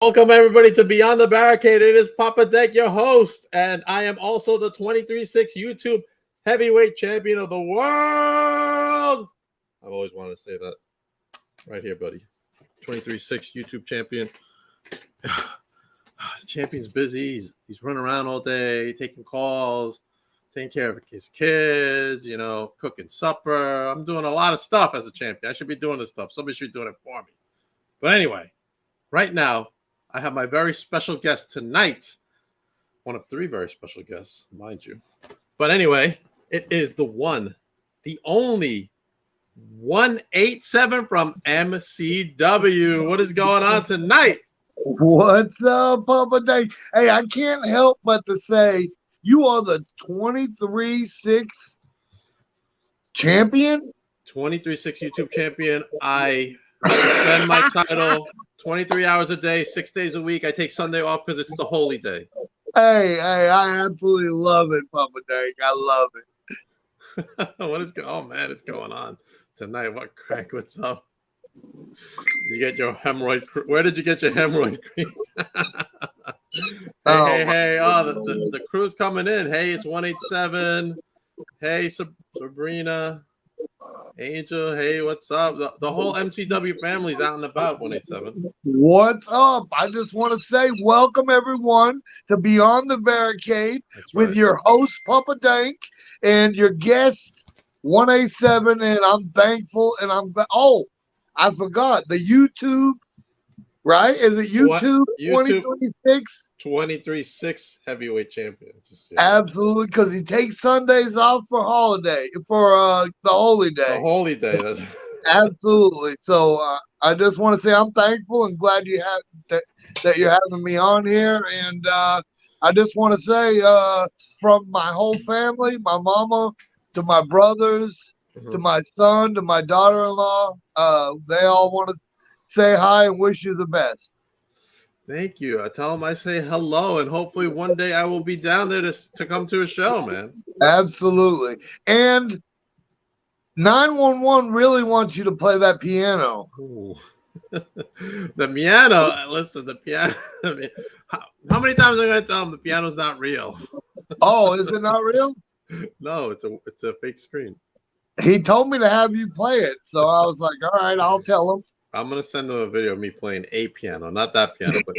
Welcome everybody to Beyond the Barricade. It is Papa Deck, your host, and I am also the 23-6 YouTube heavyweight champion of the world. I've always wanted to say that. Right here, buddy. 23-6 YouTube champion. Champion's busy. He's running around all day, taking calls, taking care of his kids, cooking supper. I'm doing a lot of stuff as a champion. I should be doing this stuff. Somebody should be doing it for me. But anyway, right now, I have my very special guest tonight. One of three very special guests, mind you. But anyway, it is the one, the only 187 from MCW. What is going on tonight? What's up, Papa Day? Hey, I can't help but to say you are the 23-6 champion? 23-6 YouTube champion. I defend my title 23 hours a day, 6 days a week. I take Sunday off because it's the holy day. Hey, I absolutely love it, Papa Day. I love it. What is going on? Oh, man, it's going on tonight. What crack? What's up? You get your hemorrhoid. Where did you get your hemorrhoid cream? Hey. Oh, the crew's coming in. Hey, it's 187. Hey, Sabrina. Angel, hey, what's up? The whole MCW family's out and about, 187. What's up? I just want to say welcome, everyone, to Beyond the Barricade with your host, Papa Dank, and your guest, 187. And I'm thankful, and I forgot the YouTube, right? Is it YouTube 2026? 23-6 heavyweight champion. Absolutely, because he takes Sundays off for the holy day. The holy day. That's Absolutely. So I just want to say I'm thankful and glad that you're having me on here. And I just want to say from my whole family, my mama to my brothers, to my son, to my daughter-in-law, they all want to say hi and wish you the best. Thank you. I tell them I say hello, and hopefully one day I will be down there to come to a show, man. Absolutely. And 911 really wants you to play that piano. Ooh. The piano. Listen, the piano. I mean, how many times am I going to tell them the piano's not real? Oh, is it not real? No, it's a fake screen. He told me to have you play it, so I was like, all right, I'll tell him. I'm gonna send them a video of me playing a piano, not that piano, but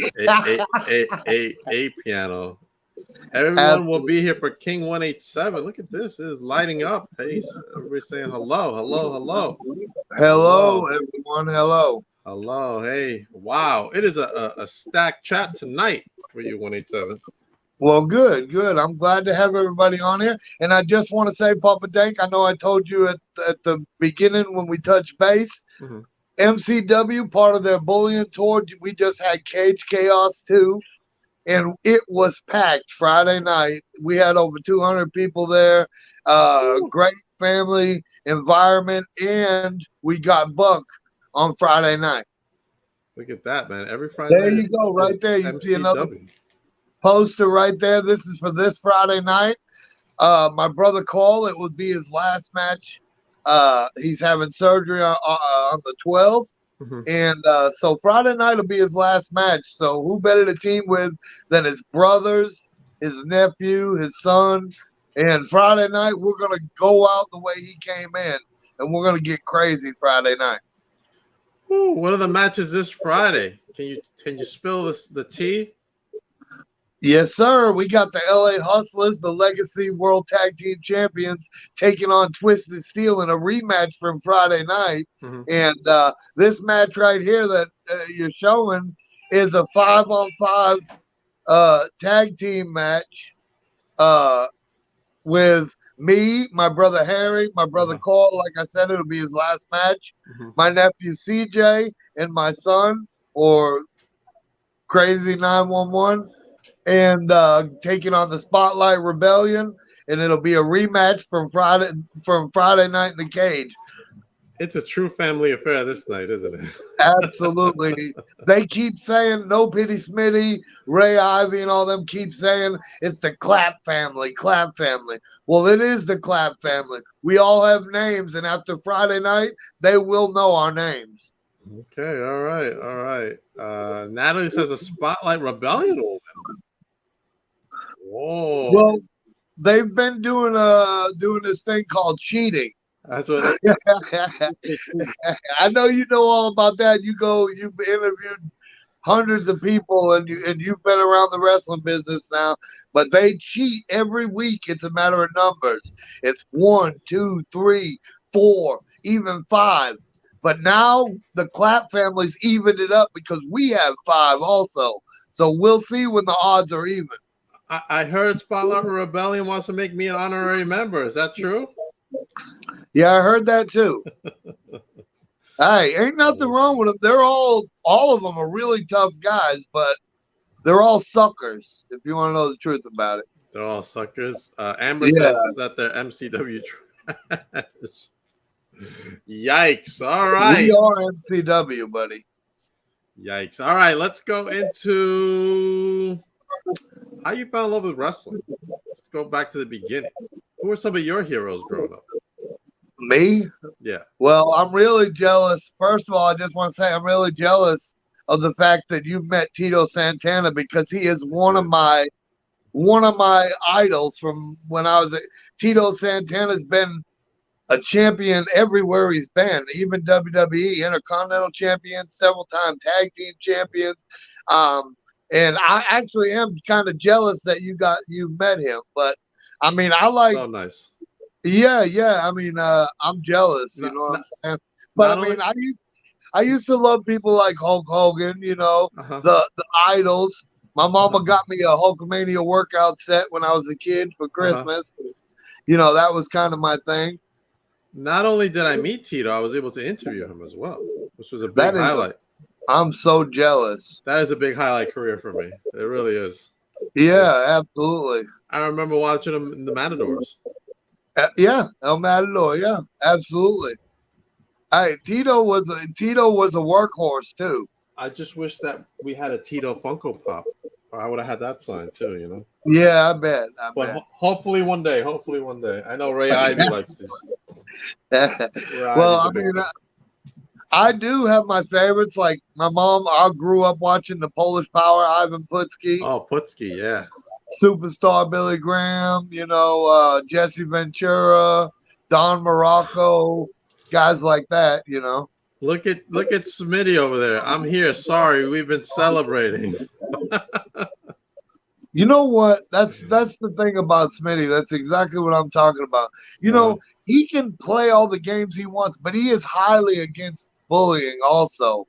a piano. Everyone will be here for King 187. Look at this; it is lighting up. Hey, everybody's saying hello. Hello, everyone. Hello. Hey, wow! It is a stacked chat tonight for you, 187. Well, good. I'm glad to have everybody on here, and I just want to say, Papa Dank, I know I told you at the beginning when we touched base. Mm-hmm. MCW, part of their bullying tour, we just had Cage Chaos 2, and it was packed Friday night. We had over 200 people there, great family environment, and we got Buck on Friday night. Look at that, man. Every Friday there you go, right there. You see another poster right there. This is for this Friday night. My brother Cole, it would be his last match. He's having surgery on the 12th. Mm-hmm. And so Friday night will be his last match. So who better to team with than his brothers, his nephew, his son. And Friday night, we're going to go out the way he came in. And we're going to get crazy Friday night. Ooh, what are the matches this Friday? Can you spill the tea? Yes, sir. We got the LA Hustlers, the Legacy World Tag Team Champions, taking on Twisted Steel in a rematch from Friday night. Mm-hmm. And this match right here that you're showing is a 5-on-5 tag team match with me, my brother Harry, my brother Cole. Like I said, it'll be his last match. Mm-hmm. My nephew CJ and my son, or Crazy 911. And taking on the Spotlight Rebellion, and it'll be a rematch from Friday night in the cage. It's a true family affair this night, isn't it? Absolutely. They keep saying No Pity Smitty, Ray Ivy, and all them keep saying it's the Clap family. Well, it is the Clap family. We all have names, and after Friday night, they will know our names. Okay, all right, all right. Natalie says a Spotlight Rebellion will win. Whoa. Well, they've been doing this thing called cheating. That's what I know you know all about that. You've interviewed hundreds of people, and you've been around the wrestling business now. But they cheat every week. It's a matter of numbers. It's 1, 2, 3, 4, even 5. But now the Clap family's evened it up because we have 5 also. So we'll see when the odds are even. I heard Spotlight Rebellion wants to make me an honorary member. Is that true? Yeah, I heard that too. Hey, ain't nothing wrong with them. They're all of them are really tough guys, but they're all suckers, if you want to know the truth about it. They're all suckers. Amber says that they're MCW trash. Yikes. All right. We are MCW, buddy. Yikes. All right, let's go into how you fell in love with wrestling. Let's go back to the beginning. Who were some of your heroes growing up? Me? Yeah. Well, I'm really jealous. First of all, I just want to say I'm really jealous of the fact that you've met Tito Santana because he is one of my idols from when I was a Tito Santana's been a champion everywhere he's been, even WWE, Intercontinental champion, several time tag team champions. And I actually am kind of jealous that you met him. But I mean, I like so nice. Yeah. I mean, I'm jealous, you know what I'm saying? But I mean, I used to love people like Hulk Hogan, you know, the idols. My mama got me a Hulkamania workout set when I was a kid for Christmas. You know, that was kind of my thing. Not only did I meet Tito, I was able to interview him as well, which was a big highlight. I'm so jealous. That is a big highlight career for me. It really is. Yeah, absolutely. I remember watching him in the Matadors. Yeah, El Matador. Yeah, absolutely. Hey, Tito was a workhorse too. I just wish that we had a Tito Funko Pop, or I would have had that sign too. You know. Yeah, I bet. Hopefully one day. Hopefully one day. I know Ray Ivy likes these. Well, I mean, I do have my favorites. Like my mom, I grew up watching the Polish Power, Ivan Putski. Oh, Putski, yeah. Superstar Billy Graham, you know, Jesse Ventura, Don Morocco, guys like that, you know. Look at Smitty over there. I'm here. Sorry, we've been celebrating. You know what? That's the thing about Smitty. That's exactly what I'm talking about. You know, he can play all the games he wants, but he is highly against bullying also.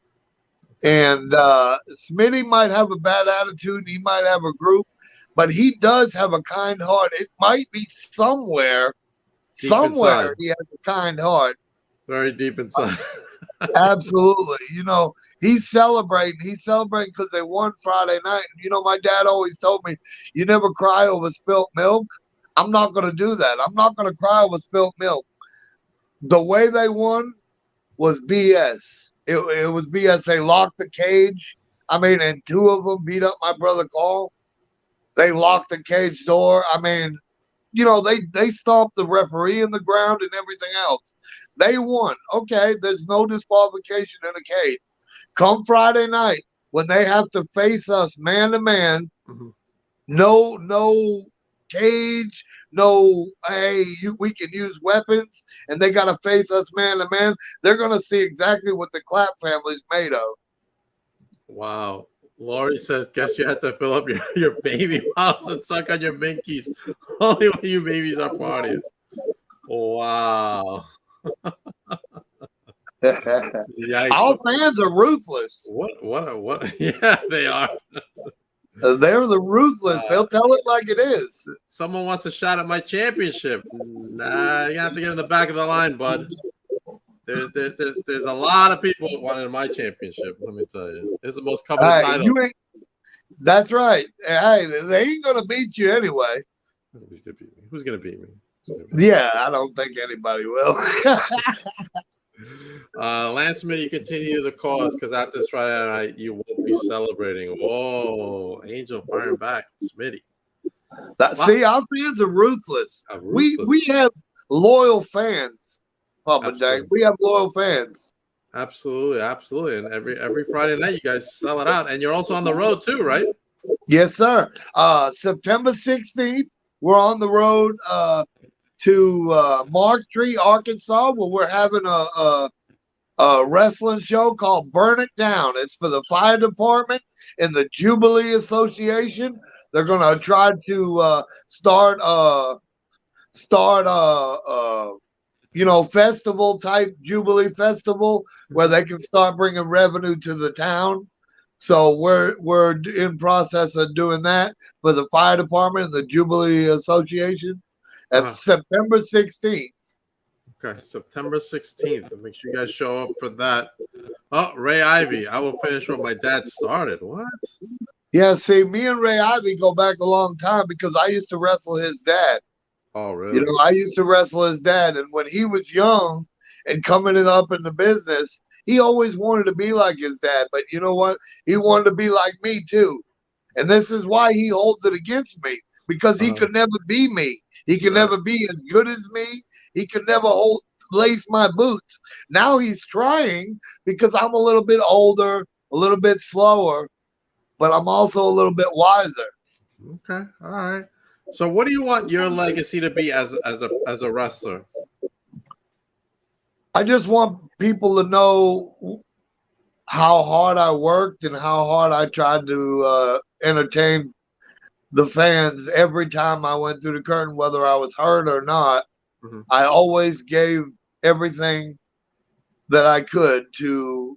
And Smitty might have a bad attitude. He might have a group, but he does have a kind heart. It might be somewhere he has a kind heart. Very deep inside. Absolutely. You know, he's celebrating. He's celebrating because they won Friday night. You know, my dad always told me, you never cry over spilt milk. I'm not going to do that. I'm not going to cry over spilt milk. The way they won was BS. It was BS. They locked the cage. I mean, and 2 of them beat up my brother Carl. They locked the cage door. I mean, you know, they stomped the referee in the ground and everything else. They won. Okay, there's no disqualification in a cage. Come Friday night, when they have to face us man to man, no cage, no, we can use weapons, and they got to face us man to man. They're going to see exactly what the Clap family's made of. Wow. Laurie says, guess you have to fill up your baby bottles and suck on your binkies. Only when you babies are partying. Wow. Our fans are ruthless. What? Yeah, they are. They're the ruthless. They'll tell it like it is. Someone wants a shot at my championship. Nah, you have to get in the back of the line, bud. There's a lot of people wanting my championship. Let me tell you, it's the most coveted title. That's right. Hey, they ain't gonna beat you anyway. Who's gonna beat me? Yeah, I don't think anybody will. Lance Smith, you continue the cause because after this Friday night, you won't be celebrating. Whoa, Angel firing back, Smitty. See, our fans are ruthless. We have loyal fans. Papa Dang, we have loyal fans. Absolutely, absolutely. And every Friday night, you guys sell it out, and you're also on the road too, right? Yes, sir. September 16th, we're on the road to Mark Tree, Arkansas, where we're having a wrestling show called Burn It Down. It's for the fire department and the Jubilee Association. They're gonna try to start festival type Jubilee festival where they can start bringing revenue to the town. So we're in process of doing that for the fire department and the Jubilee Association. That's September 16th. Okay, September 16th. Make sure you guys show up for that. Oh, Ray Ivy. I will finish what my dad started. What? Yeah, see, me and Ray Ivy go back a long time because I used to wrestle his dad. Oh, really? I used to wrestle his dad, and when he was young and coming up in the business, he always wanted to be like his dad. But you know what? He wanted to be like me too. And this is why he holds it against me, because he could never be me. He could never be as good as me. He could never lace my boots. Now he's trying because I'm a little bit older, a little bit slower, but I'm also a little bit wiser. Okay, all right. So, what do you want your legacy to be as a wrestler? I just want people to know how hard I worked and how hard I tried to entertain the fans every time I went through the curtain, whether I was hurt or not. Mm-hmm. I always gave everything that I could to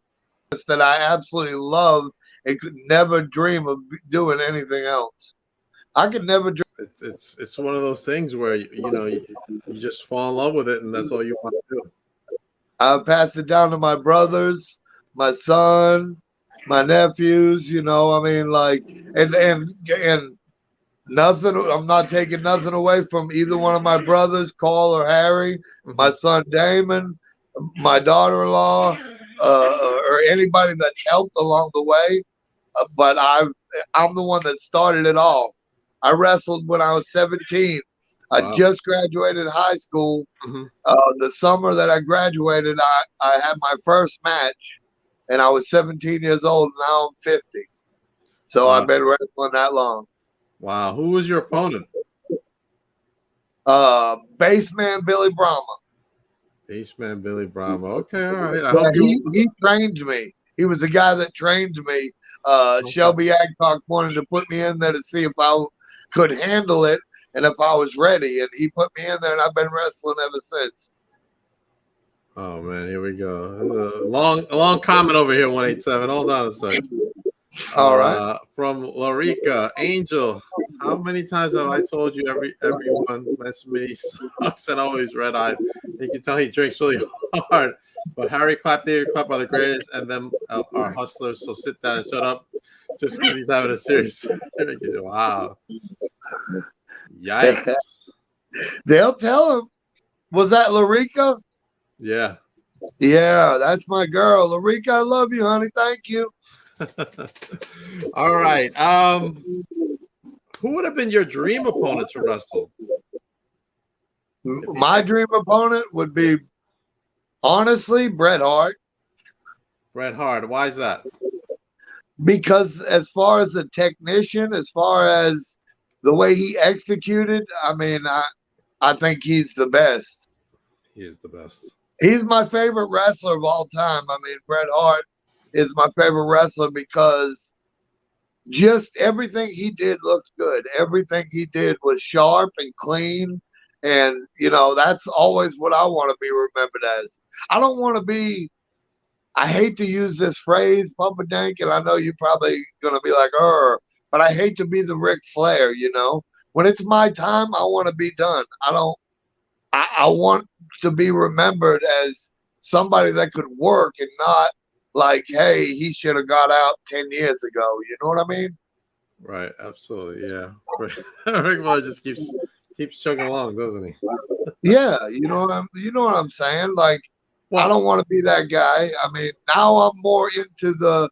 that I absolutely love and could never dream of doing anything else. I could never dream. It's one of those things where you just fall in love with it, and that's all you want to do. I passed it down to my brothers, my son, my nephews. And nothing. I'm not taking nothing away from either one of my brothers, Carl or Harry, my son Damon, my daughter-in-law, or anybody that's helped along the way. But I'm the one that started it all. I wrestled when I was 17. I just graduated high school. The summer that I graduated, I had my first match, and I was 17 years old. Now I'm 50. So I've been wrestling that long. Wow. Who was your opponent? Baseman Billy Brahma. Baseman Billy Brahma. Okay, all right. He trained me. He was the guy that trained me. Shelby Adcock wanted to put me in there to see if I could handle it and if I was ready. And he put me in there, and I've been wrestling ever since. Oh, man, here we go. A long comment over here, 187. Hold on a second. All right. From Larica, Angel, how many times have I told you everyone Les Me sucks and always red-eyed? You can tell he drinks really hard. But Harry clapped there, clap are the greatest, and then our hustlers, so sit down and shut up just because he's having a serious. Wow. Yikes. They'll tell him. Was that Larica? Yeah. Yeah, that's my girl. Larica, I love you, honey. Thank you. All right. Who would have been your dream opponent to wrestle? My dream opponent would be, honestly, Bret Hart. Bret Hart. Why is that? Because as far as a technician, as far as the way he executed, I mean, I think he's the best. He is the best. He's my favorite wrestler of all time. I mean, Bret Hart is my favorite wrestler because just everything he did looked good. Everything he did was sharp and clean. And, that's always what I want to be remembered as. I don't want to be, I hate to use this phrase, Papa Dank, and I know you're probably going to be like, but I hate to be the Ric Flair, When it's my time, I want to be done. I want to be remembered as somebody that could work and not like, hey, he should have got out 10 years ago. You know what I mean? Right. Absolutely. Yeah. Rick Flair just keeps chugging along, doesn't he? Yeah. You know what I'm saying? Like, I don't want to be that guy. I mean, now I'm more into the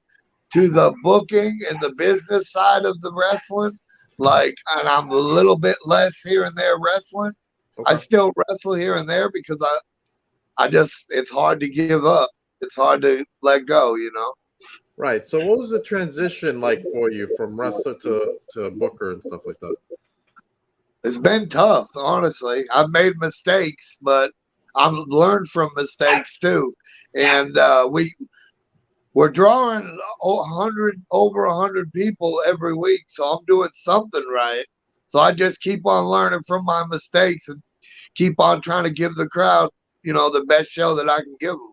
booking and the business side of the wrestling. Like, and I'm a little bit less here and there wrestling. Okay. I still wrestle here and there because I just, it's hard to give up. it's hard to let go, Right. So what was the transition like for you from wrestler to booker and stuff like that? It's been tough, honestly. I've made mistakes, but I've learned from mistakes too. And we're drawing over 100 people every week, so I'm doing something right. So I just keep on learning from my mistakes and keep on trying to give the crowd, the best show that I can give them.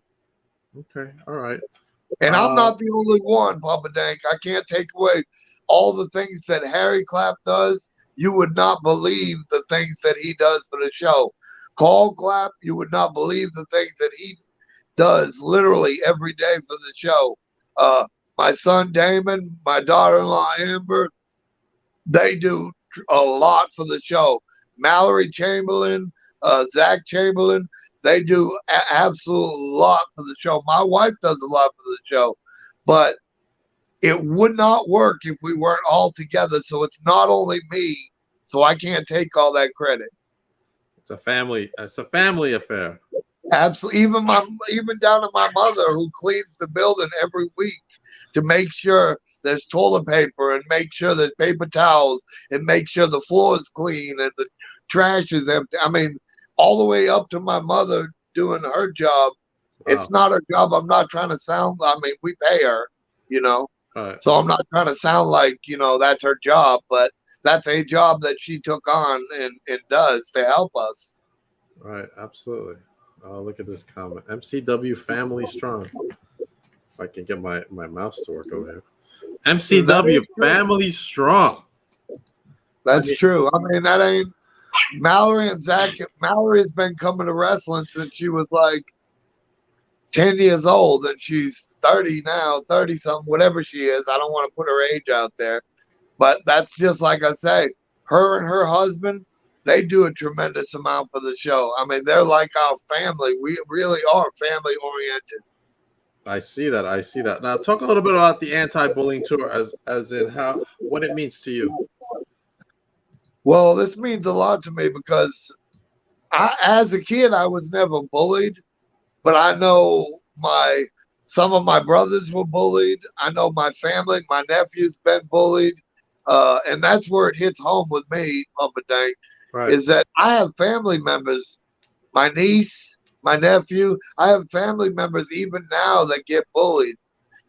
Okay. All right. And I'm not the only one, Papa Dank. I can't take away all the things that Harry Clapp does. You would not believe the things that he does for the show. Call Clapp, you would not believe the things that he does literally every day for the show. My son Damon, my daughter-in-law Amber, they do a lot for the show. Mallory Chamberlain, Zach Chamberlain, they do absolute lot for the show. My wife does a lot for the show, but it would not work if we weren't all together. So it's not only me, so I can't take all that credit. It's a family affair. Absolutely. Even down to my mother, who cleans the building every week to make sure there's toilet paper and make sure there's paper towels and make sure the floor is clean and the trash is empty. I mean, all the way up to my mother doing her job. Wow. It's not her job. I'm not trying to sound, we pay her, Right. So I'm not trying to sound like, that's her job, but that's a job that she took on and does to help us. Right. Absolutely. Oh, look at this comment. MCW family strong. If I can get my mouse to work over here. MCW family strong. That's true. That ain't Mallory and Zach. Mallory has been coming to wrestling since she was like 10 years old, and she's 30 now, 30 something, whatever she is. I don't want to put her age out there, but that's just like I say, her and her husband, they do a tremendous amount for the show. They're like our family. We really are family oriented. I see that. Now, talk a little bit about the anti-bullying tour, as in what it means to you. Well, this means a lot to me because as a kid, I was never bullied, but I know some of my brothers were bullied. I know my family, my nephew's been bullied, and that's where it hits home with me, Papa Dank, right. Is that I have family members, my niece, my nephew, I have family members even now that get bullied,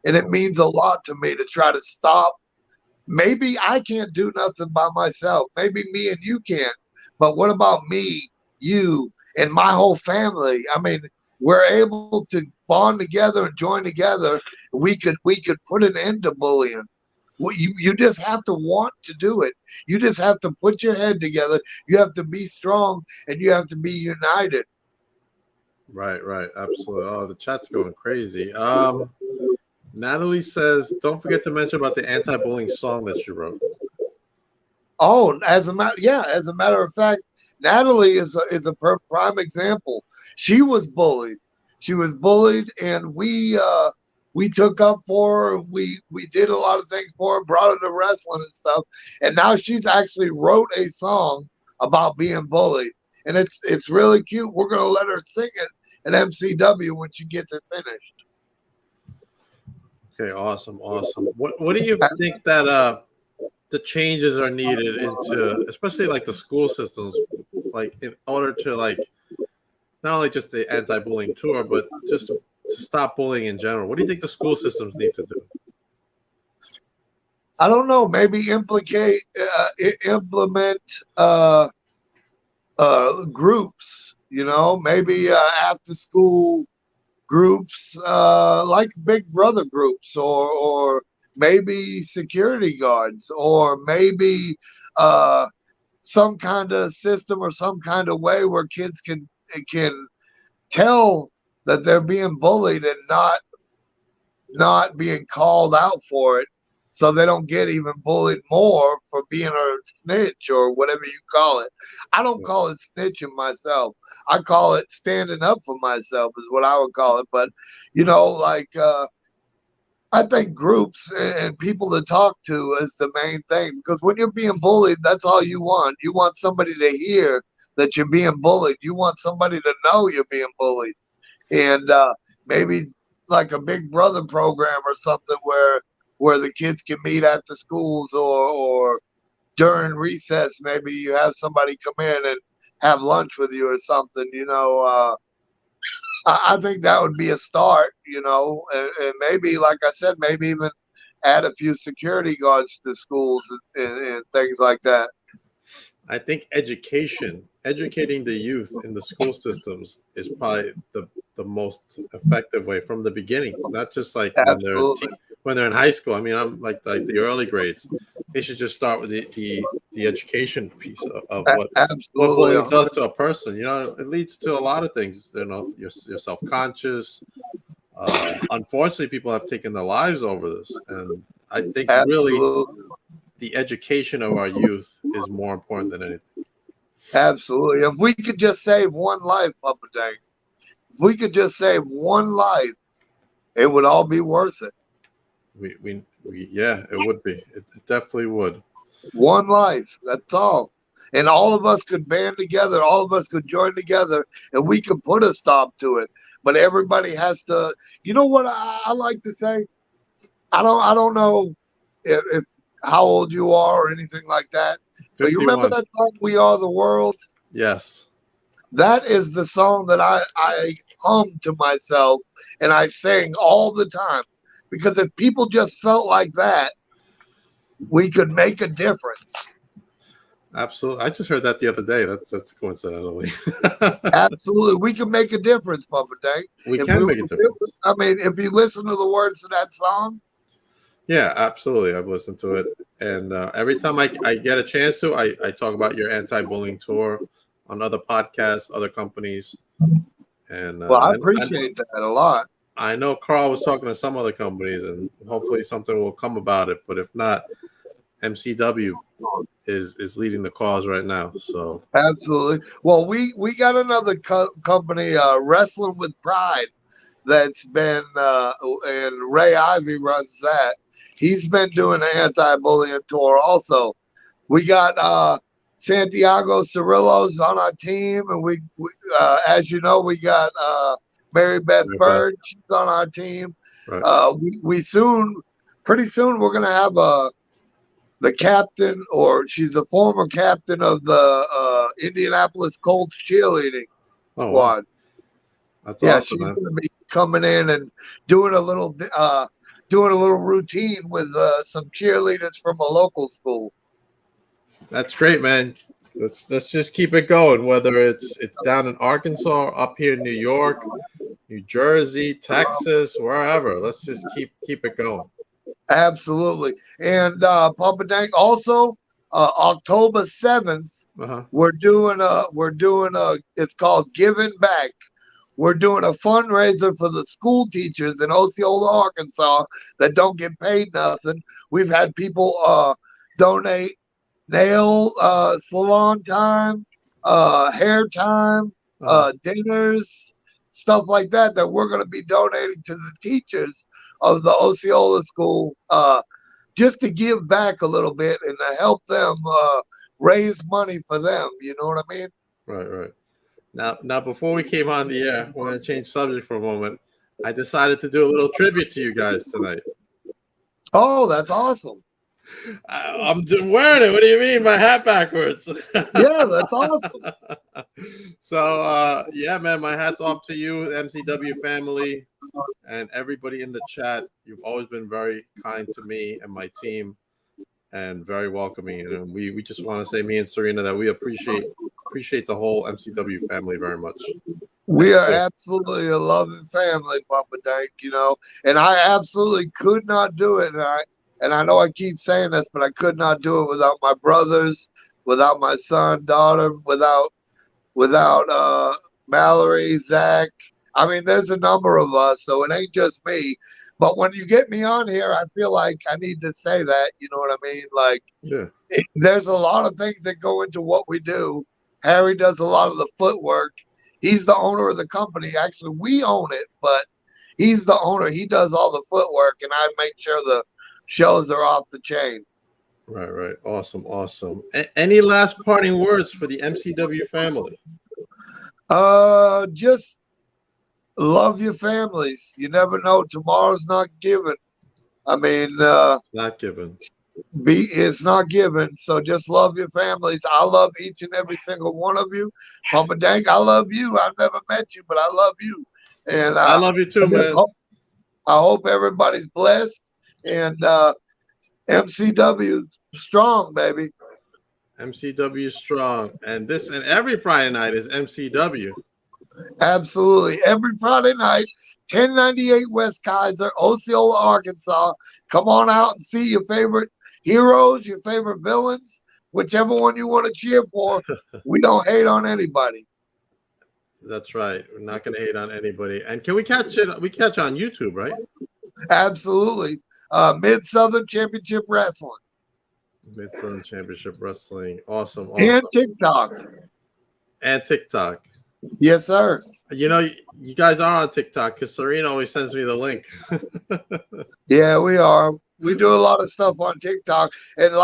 and it means a lot to me to try to stop. Maybe I can't do nothing by myself. Maybe me and you can't. But what about me, you, and my whole family? We're able to bond together and join together. We could put an end to bullying. You just have to want to do it. You just have to put your head together. You have to be strong, and you have to be united. Right. Absolutely. Oh, the chat's going crazy. Natalie says, don't forget to mention about the anti-bullying song that you wrote. Oh, as a matter of fact, Natalie is a prime example. She was bullied. And we took up for her. We did a lot of things for her, brought her to wrestling and stuff. And now she's actually wrote a song about being bullied. And it's really cute. We're gonna let her sing it at MCW when she gets it finished. Okay, awesome. What do you think that the changes are needed into, especially like the school systems, like in order to like not only just the anti-bullying tour, but just to stop bullying in general? What do you think the school systems need to do? I don't know. Maybe implement groups. Maybe after school groups, like Big Brother groups, or maybe security guards, or maybe some kind of system or some kind of way where kids can tell that they're being bullied and not being called out for it, so they don't get even bullied more for being a snitch or whatever you call it. I don't call it snitching myself. I call it standing up for myself is what I would call it. But, I think groups and people to talk to is the main thing, because when you're being bullied, that's all you want. You want somebody to hear that you're being bullied. You want somebody to know you're being bullied. And maybe like a Big Brother program or something where the kids can meet at the schools, or during recess, maybe you have somebody come in and have lunch with you or something. I think that would be a start. And maybe, like I said, maybe even add a few security guards to schools and things like that. I think educating the youth in the school systems is probably the most effective way from the beginning, not just like Absolutely. when they're in high school. I mean, I'm like the early grades. They should just start with the education piece of what Absolutely. bullying does to a person. It leads to a lot of things. You're self-conscious. Unfortunately, people have taken their lives over this, and I think really Absolutely. the education of our youth is more important than anything. Absolutely. If we could just save one life, Papa Dank, if we could just save one life, it would all be worth it. Yeah, it would be. It definitely would. One life. That's all. And all of us could band together. All of us could join together, and we could put a stop to it. But everybody has to. You know what I like to say? I don't know if how old you are or anything like that. But you remember 51. that song, "We Are the World"? Yes. That is the song that I hum to myself and I sing all the time. Because if people just felt like that, we could make a difference. Absolutely. I just heard that the other day. That's coincidentally. Absolutely. We can make a difference, Papa Dank. We can make a difference. I mean, if you listen to the words of that song. Yeah, absolutely. I've listened to it. And every time I get a chance to, I talk about your anti-bullying tour on other podcasts, other companies. And Well, I appreciate that a lot. I know Carl was talking to some other companies, and hopefully something will come about it. But if not, MCW is leading the cause right now. So absolutely. Well, we got another company, Wrestling with Pride, that's been and Ray Ivy runs that. He's been doing an anti-bullying tour also. We got Santiago Cirillo's on our team, and we as you know, we got Mary Beth Bird. She's on our team. Right. We pretty soon, we're gonna have the captain, or she's a former captain of the Indianapolis Colts cheerleading squad. Wow. That's awesome, she's man. gonna be coming in and doing a little routine with some cheerleaders from a local school. That's great, man. Let's just keep it going. Whether it's down in Arkansas, up here in New York, New Jersey, Texas, wherever. Let's just keep it going. Absolutely. And Papa Dank, also October 7th, we're doing it's called Giving Back. We're doing a fundraiser for the school teachers in Osceola, Arkansas that don't get paid nothing. We've had people donate nail salon time, hair time, dinners, stuff like that we're going to be donating to the teachers of the Osceola school, just to give back a little bit and to help them raise money for them. You know what I mean? Right. Now, before we came on the air, we're going to change subject for a moment. I decided to do a little tribute to you guys tonight. Oh, that's awesome. I'm wearing it. What do you mean? My hat backwards. Yeah, that's awesome. So, yeah, man, my hat's off to you, MCW family, and everybody in the chat. You've always been very kind to me and my team, and very welcoming. And we just want to say, me and Serena, that we appreciate the whole MCW family very much. We are absolutely a loving family, Papa Dank, and I absolutely could not do it. And I know I keep saying this, but I could not do it without my brothers, without my son, daughter, without Mallory, Zach. I mean, there's a number of us, so it ain't just me. But when you get me on here, I feel like I need to say that. You know what I mean? Like, there's a lot of things that go into what we do. Harry does a lot of the footwork. He's the owner of the company. Actually, we own it, but he's the owner. He does all the footwork, and I make sure the shows are off the chain. Right. Awesome. Any last parting words for the MCW family? Just love your families. You never know. Tomorrow's not given. I mean, It's not given. it's not given. So just love your families. I love each and every single one of you. Mama Dank, I love you. I've never met you, but I love you. And I love you too, man. I hope everybody's blessed. And MCW strong, baby. MCW strong. And every Friday night is MCW. Absolutely. Every Friday night, 1098 West Kaiser, Osceola, Arkansas. Come on out and see your favorite heroes, your favorite villains, whichever one you want to cheer for. We don't hate on anybody. That's right. We're not going to hate on anybody. And can we catch it? We catch on YouTube, right? Absolutely. Mid-Southern Championship Wrestling. Mid-Southern Championship Wrestling. Awesome. And TikTok. And TikTok. Yes, sir. You know, you guys are on TikTok because Serena always sends me the link. Yeah, we are. We do a lot of stuff on TikTok. And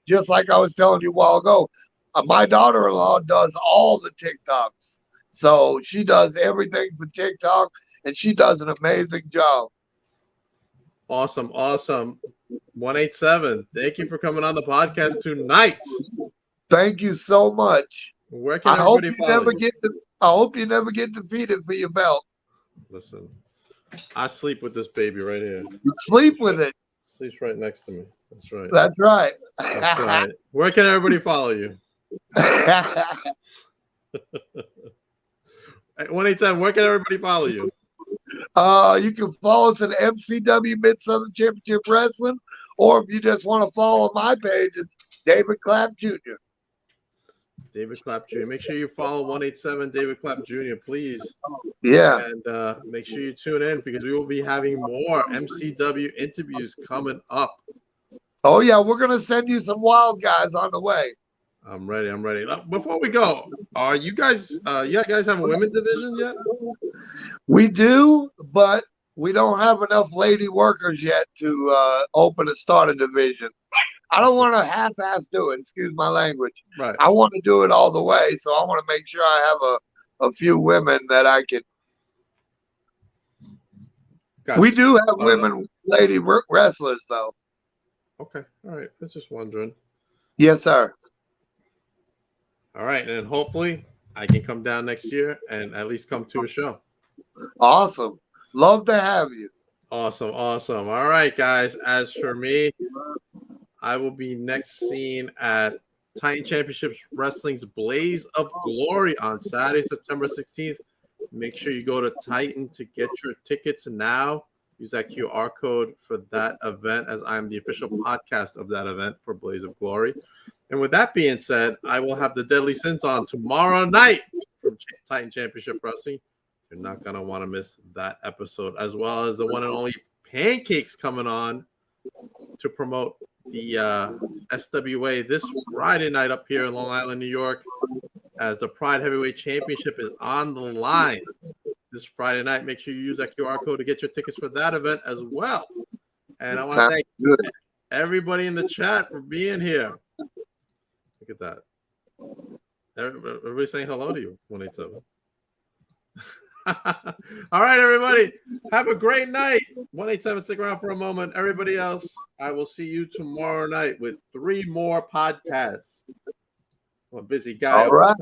just like I was telling you a while ago, my daughter-in-law does all the TikToks. So she does everything for TikTok, and she does an amazing job. Awesome. 187. Thank you for coming on the podcast tonight. Thank you so much. Where can everybody follow you? I hope you never get defeated for your belt. Listen, I sleep with this baby right here. You sleep with it. Sleeps right next to me. That's right. That's right. That's right. Where can everybody follow you? 187. Where can everybody follow you? You can follow us at MCW Mid-Southern Championship Wrestling, or if you just want to follow my page, it's David Clapp Jr. David Clapp Jr. Make sure you follow 187 David Clapp Jr., please. Yeah. And make sure you tune in because we will be having more MCW interviews coming up. Oh, yeah. We're going to send you some wild guys on the way. I'm ready. Before we go, are you guys have a women's division yet? We do, but we don't have enough lady workers yet to start a division. I don't want to half-ass do it. Excuse my language. Right. I want to do it all the way, so I want to make sure I have a few women that I can. Gotcha. We do have women, lady wrestlers, though. Okay. All right. I was just wondering. Yes, sir. All right, and hopefully I can come down next year and at least come to a show. Awesome. Love to have you. Awesome. All right, guys. As for me, I will be next seen at Titan Championships Wrestling's Blaze of Glory on Saturday, September 16th. Make sure you go to Titan to get your tickets now. Use that QR code for that event, as I'm the official podcast of that event for Blaze of Glory. And with that being said, I will have the Deadly Sins on tomorrow night from Titan Championship Wrestling. You're not going to want to miss that episode, as well as the one and only Pancakes coming on to promote the SWA this Friday night up here in Long Island, New York, as the Pride Heavyweight Championship is on the line this Friday night. Make sure you use that QR code to get your tickets for that event as well. And I want to thank everybody in the chat for being here. Look at that. Everybody's saying hello to you, 187. All right, everybody. Have a great night. 187, stick around for a moment. Everybody else, I will see you tomorrow night with 3 more podcasts. I'm a busy guy. All right.